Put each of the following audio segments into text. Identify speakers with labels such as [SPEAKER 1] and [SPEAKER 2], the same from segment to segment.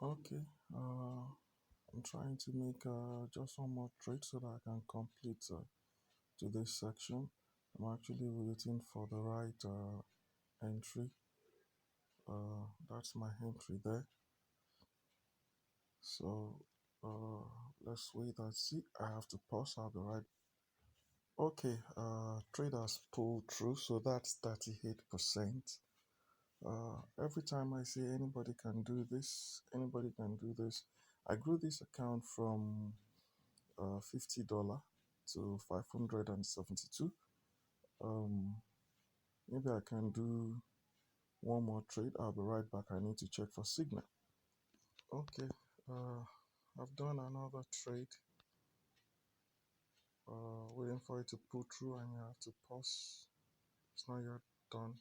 [SPEAKER 1] Okay, I'm trying to make just one more trade so that I can complete today's section. I'm actually waiting for the right entry. That's my entry there. So uh, let's wait and see. I have to pause. I'll be right. Okay, traders pulled through, so that's 38%. Every time I say anybody can do this, anybody can do this. I grew this account from $50 to 572. Um, Maybe I can do one more trade. I'll be right back. I need to check for signal. Okay, uh, I've done another trade. Waiting for it to pull through, and you have to pause. It's not yet done.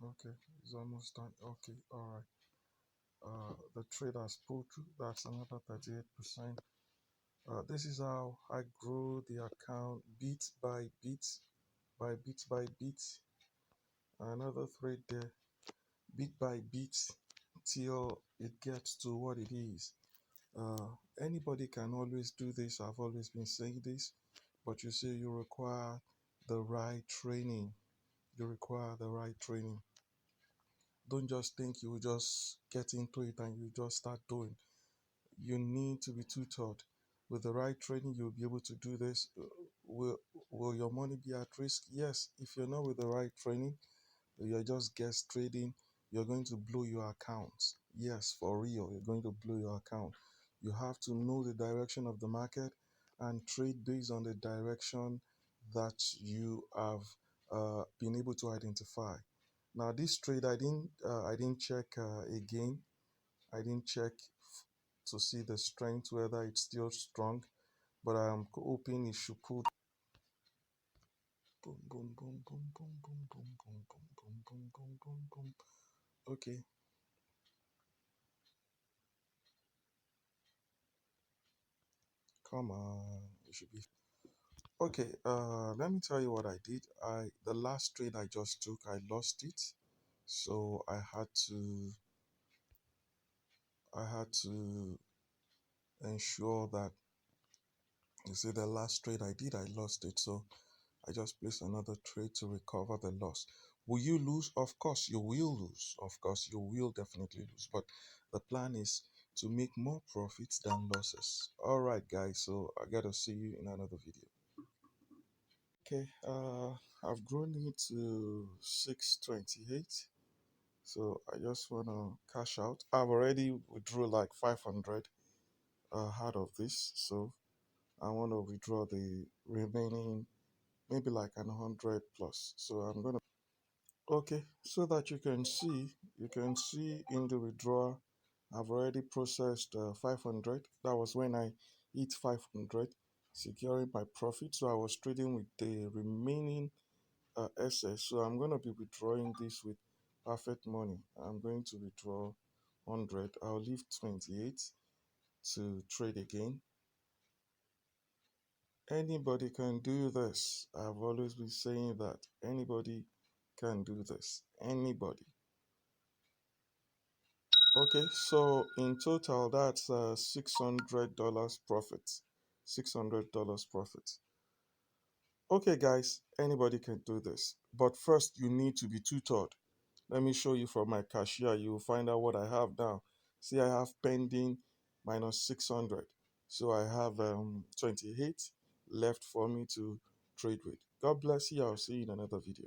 [SPEAKER 1] Okay, it's almost done. Okay, all right. The trade has pulled through. That's another 38%. This is how I grow the account bit by bit, by bit by bit. Another thread there, bit by bit, till it gets to what it is. Uh, Anybody can always do this. I've always been saying this, but you see, you require the right training. You require the right training. Don't just think you will just get into it and you just start doing. You need to be tutored. With the right training, you'll be able to do this. Will your money be at risk? Yes. If you're not with the right training, you're just guess trading, you're going to blow your account. Yes, for real, you're going to blow your account. You have to know the direction of the market and trade based on the direction that you have been able to identify. Now, this trade, I didn't check again. I didn't check to see the strength, whether it's still strong, but I'm hoping it should pull. Boom, boom, boom, boom, boom, boom, boom, boom, boom, boom, boom, boom, boom, boom. Okay, come on, it should be okay. Let me tell you what I did. The last trade I just took, I lost it, so I had to ensure that, you see, the last trade I did, I lost it, so I just placed another trade to recover the loss. Will you lose? Of course, you will lose. Of course, you will definitely lose. But the plan is to make more profits than losses. All right, guys. So I gotta see you in another video. Okay. I've grown it to 628. So I just wanna cash out. I've already withdrew like 500 out of this. So I want to withdraw the remaining, maybe like 100 plus. So I'm gonna. Okay, so that you can see in the withdrawal, I've already processed 500. That was when I hit 500, securing my profit. So I was trading with the remaining SS. So I'm going to be withdrawing this with perfect money. I'm going to withdraw 100. I'll leave 28 to trade again. Anybody can do this. I've always been saying that anybody can do this. Anybody. Okay, so in total, that's $600 profit. $600 profit. Okay, guys, anybody can do this. But first, you need to be tutored. Let me show you from my cashier. You will find out what I have now. See, I have pending minus 600. So I have 28 left for me to trade with. God bless you. I'll see you in another video.